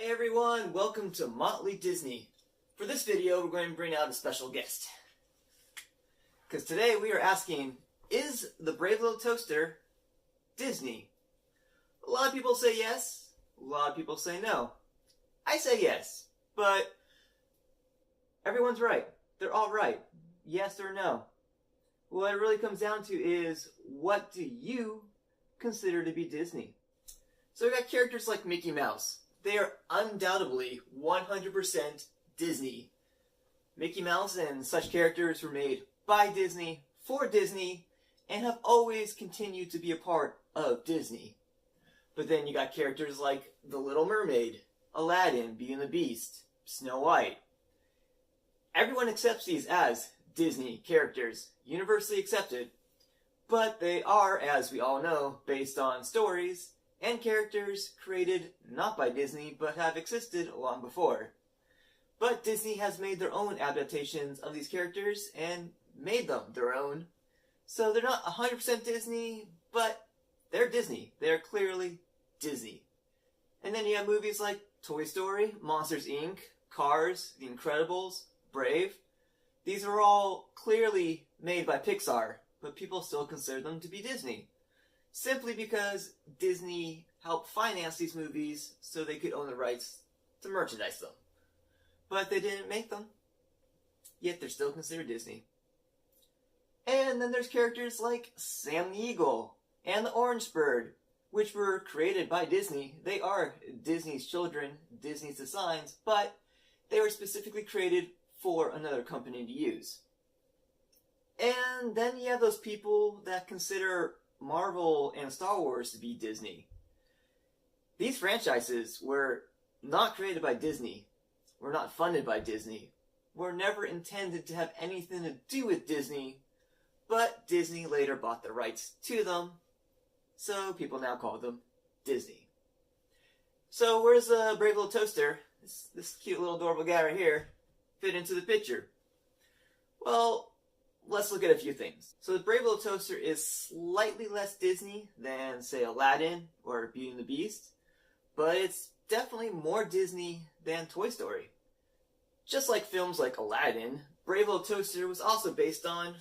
Hey everyone, welcome to Motley Disney. For this video, we're going to bring out a special guest. Because today we are asking, is the Brave Little Toaster Disney? A lot of people say yes, a lot of people say no. I say yes, but everyone's right. They're all right. Yes or no. What it really comes down to is, what do you consider to be Disney? So we got characters like Mickey Mouse. They are undoubtedly 100% Disney. Mickey Mouse and such characters were made by Disney, for Disney, and have always continued to be a part of Disney. But then you got characters like The Little Mermaid, Aladdin, Beauty and the Beast, Snow White. Everyone accepts these as Disney characters, universally accepted, but they are, as we all know, based on stories and characters created not by Disney, but have existed long before. But Disney has made their own adaptations of these characters and made them their own. So they're not 100% Disney, but they're Disney. They're clearly Disney. And then you have movies like Toy Story, Monsters, Inc., Cars, The Incredibles, Brave. These are all clearly made by Pixar, but people still consider them to be Disney. Simply because Disney helped finance these movies so they could own the rights to merchandise them. But they didn't make them, yet they're still considered Disney. And then there's characters like Sam the Eagle and the Orange Bird, which were created by Disney. They are Disney's children, Disney's designs, but they were specifically created for another company to use. And then you have those people that consider Marvel and Star Wars to be Disney. These franchises were not created by Disney, were not funded by Disney, were never intended to have anything to do with Disney, but Disney later bought the rights to them, so people now call them Disney. So where's the Brave Little Toaster, this cute little adorable guy right here, fit into the picture? Well, let's look at a few things. So the Brave Little Toaster is slightly less Disney than, say, Aladdin or Beauty and the Beast, but it's definitely more Disney than Toy Story. Just like films like Aladdin, Brave Little Toaster was also based on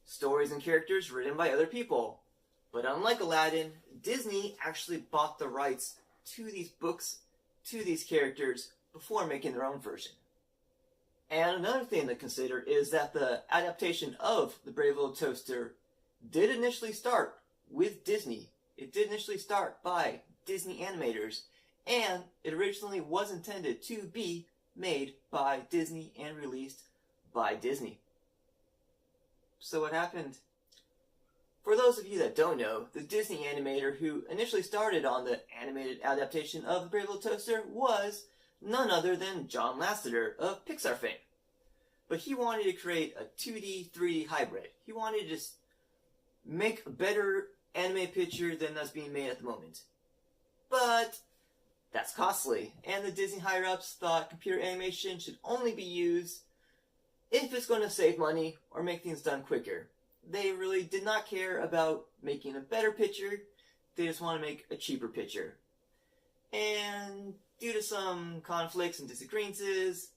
stories and characters written by other people. But unlike Aladdin, Disney actually bought the rights to these books, to these characters, before making their own version. And another thing to consider is that the adaptation of The Brave Little Toaster did initially start with Disney. It did initially start by Disney animators, and it originally was intended to be made by Disney and released by Disney. So what happened? For those of you that don't know, the Disney animator who initially started on the animated adaptation of The Brave Little Toaster was none other than John Lasseter of Pixar fame. But he wanted to create a 2D, 3D hybrid. He wanted to just make a better anime picture than that's being made at the moment. But that's costly, and the Disney higher-ups thought computer animation should only be used if it's going to save money or make things done quicker. They really did not care about making a better picture, they just want to make a cheaper picture. And due to some conflicts and disagreements,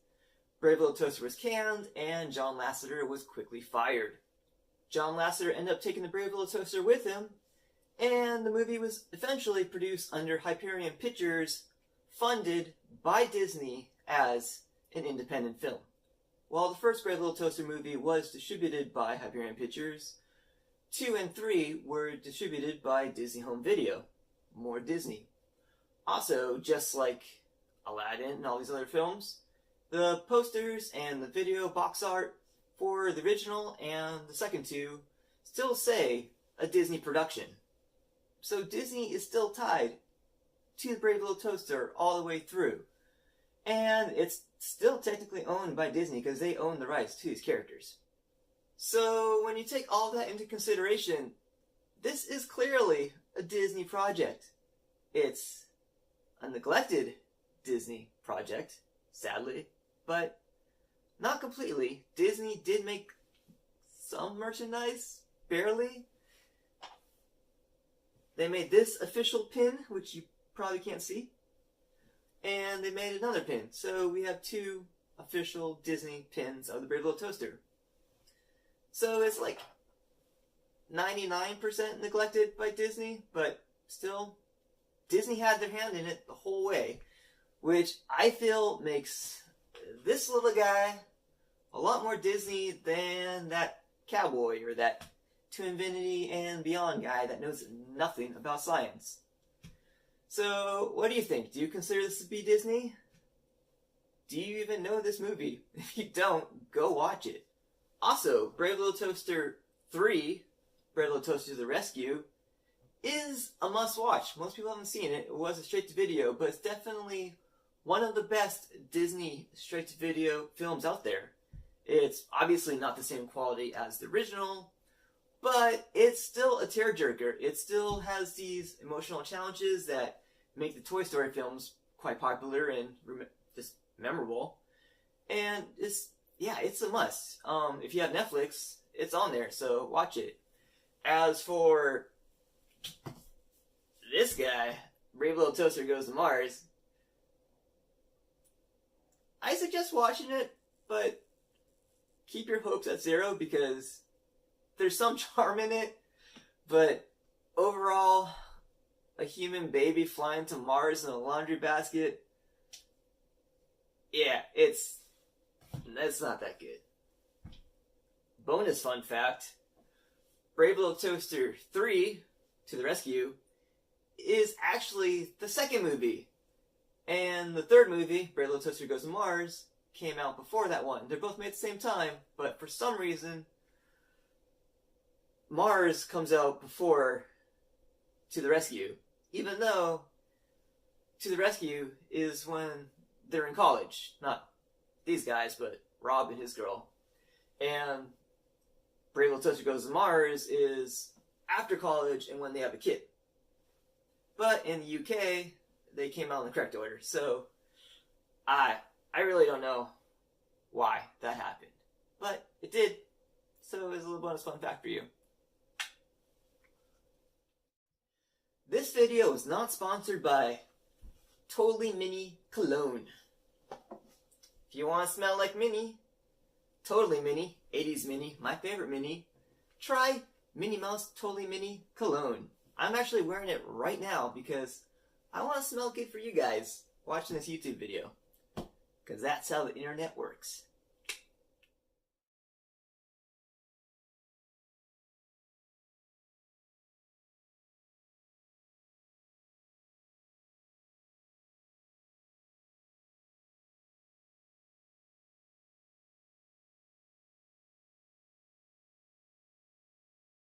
Brave Little Toaster was canned, and John Lasseter was quickly fired. John Lasseter ended up taking the Brave Little Toaster with him, and the movie was eventually produced under Hyperion Pictures, funded by Disney as an independent film. While the first Brave Little Toaster movie was distributed by Hyperion Pictures, 2 and 3 were distributed by Disney Home Video. More Disney. Also, just like Aladdin and all these other films, the posters and the video box art for the original and the second two still say a Disney production. So Disney is still tied to the Brave Little Toaster all the way through. And it's still technically owned by Disney because they own the rights to these characters. So when you take all that into consideration, this is clearly a Disney project. It's a neglected Disney project, sadly, but not completely. Disney did make some merchandise, barely. They made this official pin, which you probably can't see. and they made another pin. So we have two official Disney pins of the Brave Little Toaster. So it's like 99% neglected by Disney, but still, Disney had their hand in it the whole way, which I feel makes this little guy a lot more Disney than that cowboy or that To Infinity and Beyond guy that knows nothing about science. So, what do you think? Do you consider this to be Disney? Do you even know this movie? If you don't, go watch it. Also, Brave Little Toaster 3, Brave Little Toaster to the Rescue, is a must-watch. Most people haven't seen it. It was a straight-to-video, but it's definitely one of the best Disney straight-to-video films out there. It's obviously not the same quality as the original, but it's still a tearjerker. It still has these emotional challenges that make the Toy Story films quite popular and just memorable. And it's a must. If you have Netflix, it's on there, so watch it. As for this guy, Brave Little Toaster Goes to Mars, I suggest watching it, but keep your hopes at zero because there's some charm in it, but overall, a human baby flying to Mars in a laundry basket, yeah, that's not that good. Bonus fun fact, Brave Little Toaster 3, To the Rescue, is actually the second movie. And the third movie, Brave Little Toaster Goes to Mars, came out before that one. They're both made at the same time, but for some reason, Mars comes out before To the Rescue. Even though To the Rescue is when they're in college. Not these guys, but Rob and his girl. And Brave Little Toaster Goes to Mars is after college and when they have a kid. But in the UK, they came out in the correct order. So, I really don't know why that happened. But it did. So it was a little bonus fun fact for you. This video is not sponsored by Totally Mini Cologne. If you want to smell like Minnie, Totally Mini, 80s Minnie, my favorite Minnie, try Minnie Mouse Totally Mini Cologne. I'm actually wearing it right now because I want to smell good for you guys watching this YouTube video. Because that's how the internet works.